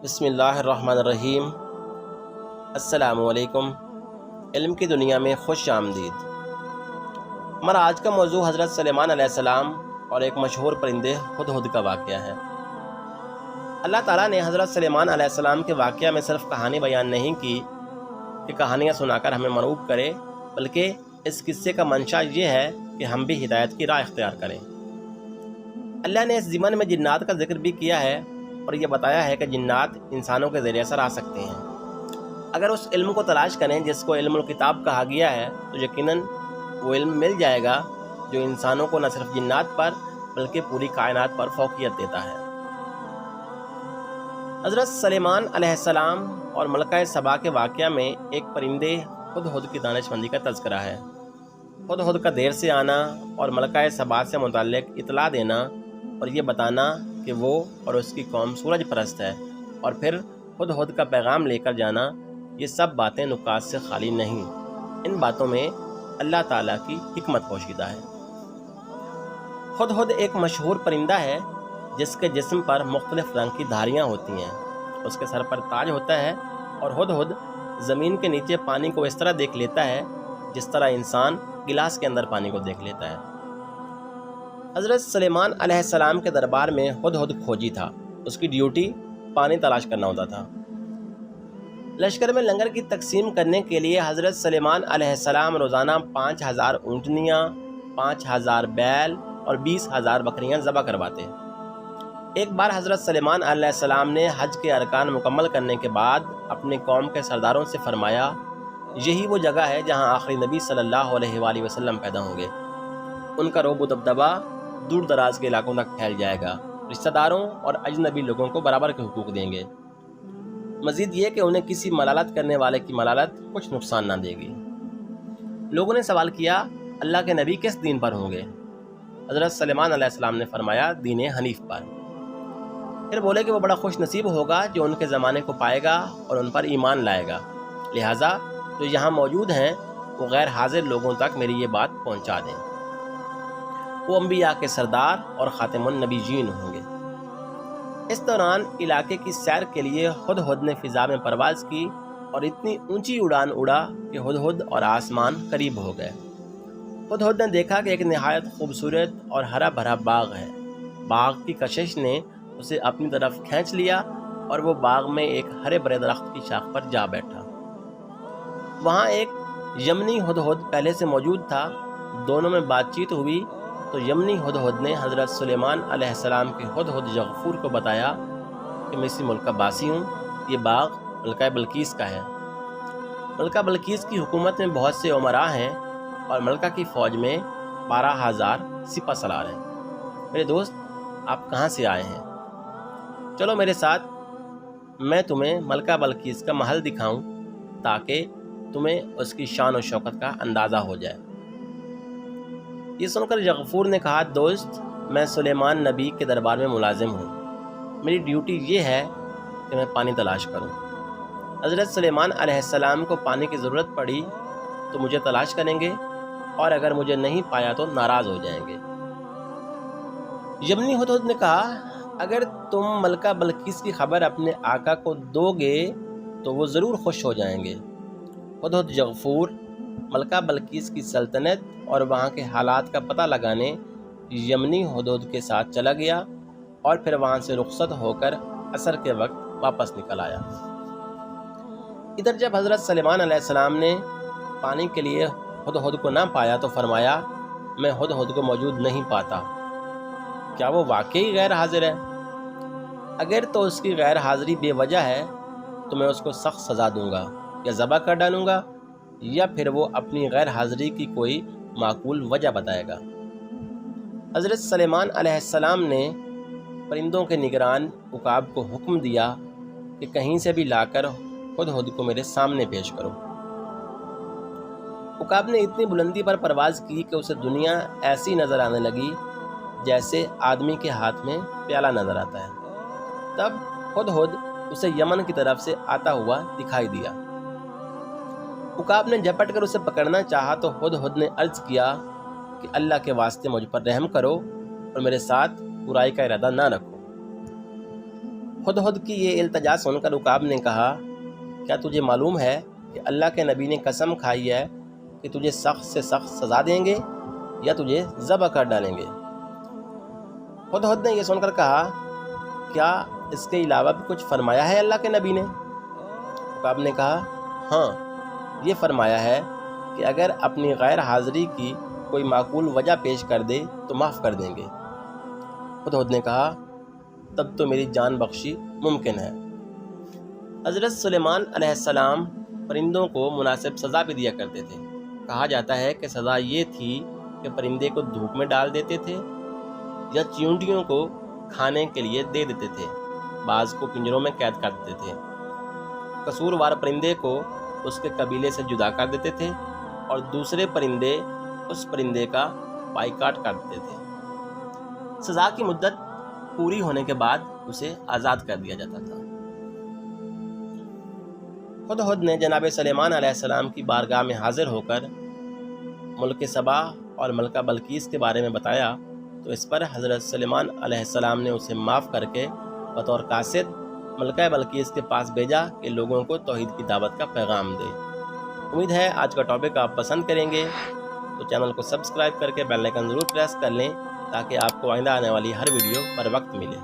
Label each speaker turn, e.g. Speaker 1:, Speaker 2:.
Speaker 1: بسم اللہ الرحمن الرحیم۔ السلام علیکم۔ علم کی دنیا میں خوش آمدید۔ ہمارا آج کا موضوع حضرت سلیمان علیہ السلام اور ایک مشہور پرندے ہدہد کا واقعہ ہے۔ اللہ تعالیٰ نے حضرت سلیمان علیہ السلام کے واقعہ میں صرف کہانی بیان نہیں کی کہ کہانیاں سنا کر ہمیں مرعوب کرے، بلکہ اس قصے کا منشا یہ ہے کہ ہم بھی ہدایت کی راہ اختیار کریں۔ اللہ نے اس ضمن میں جنات کا ذکر بھی کیا ہے اور یہ بتایا ہے کہ جنات انسانوں کے زیر اثر آ سکتے ہیں۔ اگر اس علم کو تلاش کریں جس کو علم الکتاب کہا گیا ہے تو یقیناً وہ علم مل جائے گا جو انسانوں کو نہ صرف جنات پر بلکہ پوری کائنات پر فوقیت دیتا ہے۔ حضرت سلیمان علیہ السلام اور ملکہ سبا کے واقعہ میں ایک پرندے ہدہد کی دانشمندی کا تذکرہ ہے۔ ہدہد کا دیر سے آنا اور ملکہ سبا سے متعلق اطلاع دینا اور یہ بتانا کہ وہ اور اس کی قوم سورج پرست ہے، اور پھر ہدہد کا پیغام لے کر جانا، یہ سب باتیں نکات سے خالی نہیں۔ ان باتوں میں اللہ تعالیٰ کی حکمت پوشیدہ ہے۔ ہدہد ایک مشہور پرندہ ہے جس کے جسم پر مختلف رنگ کی دھاریاں ہوتی ہیں، اس کے سر پر تاج ہوتا ہے، اور ہدہد زمین کے نیچے پانی کو اس طرح دیکھ لیتا ہے جس طرح انسان گلاس کے اندر پانی کو دیکھ لیتا ہے۔ حضرت سلیمان علیہ السلام کے دربار میں ہدہد کھوجی تھا۔ اس کی ڈیوٹی پانی تلاش کرنا ہوتا تھا۔ لشکر میں لنگر کی تقسیم کرنے کے لیے حضرت سلیمان علیہ السلام روزانہ 5000 اونٹنیاں، 5000 بیل اور 20,000 بکریاں ذبح کرواتے۔ ایک بار حضرت سلیمان علیہ السلام نے حج کے ارکان مکمل کرنے کے بعد اپنے قوم کے سرداروں سے فرمایا، یہی وہ جگہ ہے جہاں آخری نبی صلی اللہ علیہ وآلہ وسلم پیدا ہوں گے۔ ان کا رعب و دبدبہ دور دراز کے علاقوں تک پھیل جائے گا، رشتہ داروں اور اجنبی لوگوں کو برابر کے حقوق دیں گے، مزید یہ کہ انہیں کسی ملالت کرنے والے کی ملالت کچھ نقصان نہ دے گی۔ لوگوں نے سوال کیا، اللہ کے نبی کس دین پر ہوں گے؟ حضرت سلیمان علیہ السلام نے فرمایا، دین حنیف پر۔ پھر بولے کہ وہ بڑا خوش نصیب ہوگا جو ان کے زمانے کو پائے گا اور ان پر ایمان لائے گا، لہٰذا جو یہاں موجود ہیں وہ غیر حاضر لوگوں تک میری یہ بات پہنچا دیں۔ وہ انبیاء کے سردار اور خاتم النبیین ہوں گے۔ اس دوران علاقے کی سیر کے لیے ہدہد نے فضا میں پرواز کی اور اتنی اونچی اڑان اڑا کہ ہدہد اور آسمان قریب ہو گئے۔ ہدہد نے دیکھا کہ ایک نہایت خوبصورت اور ہرا بھرا باغ ہے۔ باغ کی کشش نے اسے اپنی طرف کھینچ لیا اور وہ باغ میں ایک ہرے بھرے درخت کی شاخ پر جا بیٹھا۔ وہاں ایک یمنی ہدہد پہلے سے موجود تھا۔ دونوں میں بات چیت ہوئی تو یمنی ہدہد نے حضرت سلیمان علیہ السلام کے ہدہد یغفور کو بتایا کہ میں اسی ملک کا باسی ہوں، یہ باغ ملکہ بلقیس کا ہے۔ ملکہ بلقیس کی حکومت میں بہت سے امراء ہیں اور ملکہ کی فوج میں 12,000 سپہ سالار ہیں۔ میرے دوست، آپ کہاں سے آئے ہیں؟ چلو میرے ساتھ، میں تمہیں ملکہ بلقیس کا محل دکھاؤں تاکہ تمہیں اس کی شان و شوکت کا اندازہ ہو جائے۔ یہ سن کر یغفور نے کہا، دوست، میں سلیمان نبی کے دربار میں ملازم ہوں، میری ڈیوٹی یہ ہے کہ میں پانی تلاش کروں۔ حضرت سلیمان علیہ السلام کو پانی کی ضرورت پڑی تو مجھے تلاش کریں گے، اور اگر مجھے نہیں پایا تو ناراض ہو جائیں گے۔ یمنی ہدہد نے کہا، اگر تم ملکہ بلقیس کی خبر اپنے آقا کو دو گے تو وہ ضرور خوش ہو جائیں گے۔ ہدہد یغفور ملکہ بلقیس کی سلطنت اور وہاں کے حالات کا پتہ لگانے یمنی ہدہد کے ساتھ چلا گیا اور پھر وہاں سے رخصت ہو کر عصر کے وقت واپس نکل آیا۔ ادھر جب حضرت سلیمان علیہ السلام نے پانی کے لیے ہدہد کو نہ پایا تو فرمایا، میں ہدہد کو موجود نہیں پاتا، کیا وہ واقعی غیر حاضر ہے؟ اگر تو اس کی غیر حاضری بے وجہ ہے تو میں اس کو سخت سزا دوں گا، یا ذبح کر ڈالوں گا، یا پھر وہ اپنی غیر حاضری کی کوئی معقول وجہ بتائے گا۔ حضرت سلیمان علیہ السلام نے پرندوں کے نگران عقاب کو حکم دیا کہ کہیں سے بھی لا کر ہدہد کو میرے سامنے پیش کرو۔ عقاب نے اتنی بلندی پر پرواز کی کہ اسے دنیا ایسی نظر آنے لگی جیسے آدمی کے ہاتھ میں پیالہ نظر آتا ہے۔ تب ہدہد اسے یمن کی طرف سے آتا ہوا دکھائی دیا۔ عقاب نے جھپٹ کر اسے پکڑنا چاہا تو ہدہد نے عرض کیا کہ اللہ کے واسطے مجھ پر رحم کرو اور میرے ساتھ برائی کا ارادہ نہ رکھو۔ ہدہد کی یہ التجا سن کر عقاب نے کہا کیا تجھے معلوم ہے کہ اللہ کے نبی نے قسم کھائی ہے کہ تجھے سخت سے سخت سزا دیں گے یا تجھے ذبح کر ڈالیں گے۔ ہدہد نے یہ سن کر کہا کیا اس کے علاوہ بھی کچھ فرمایا ہے اللہ کے نبی نے؟ عقاب نے کہا ہاں، یہ فرمایا ہے کہ اگر اپنی غیر حاضری کی کوئی معقول وجہ پیش کر دے تو معاف کر دیں گے۔ ہدہد نے کہا تب تو میری جان بخشی ممکن ہے۔ حضرت سلیمان علیہ السلام پرندوں کو مناسب سزا بھی دیا کرتے تھے۔ کہا جاتا ہے کہ سزا یہ تھی کہ پرندے کو دھوپ میں ڈال دیتے تھے یا چیونٹیوں کو کھانے کے لیے دے دیتے تھے، بعض کو پنجروں میں قید کر دیتے تھے، قصوروار پرندے کو اس کے قبیلے سے جدا کر دیتے تھے اور دوسرے پرندے اس پرندے کا بائیکاٹ کر دیتے تھے۔ سزا کی مدت پوری ہونے کے بعد اسے آزاد کر دیا جاتا تھا۔ ہدہد نے جناب سلیمان علیہ السلام کی بارگاہ میں حاضر ہو کر ملک سبا اور ملکہ بلقیس کے بارے میں بتایا تو اس پر حضرت سلیمان علیہ السلام نے اسے معاف کر کے بطور قاصد ملکہ بلقیس کے پاس بھیجا کہ لوگوں کو توحید کی دعوت کا پیغام دے۔ امید ہے آج کا ٹاپک آپ پسند کریں گے، تو چینل کو سبسکرائب کر کے بیل آئیکن ضرور پریس کر لیں تاکہ آپ کو آئندہ آنے والی ہر ویڈیو پر وقت ملے۔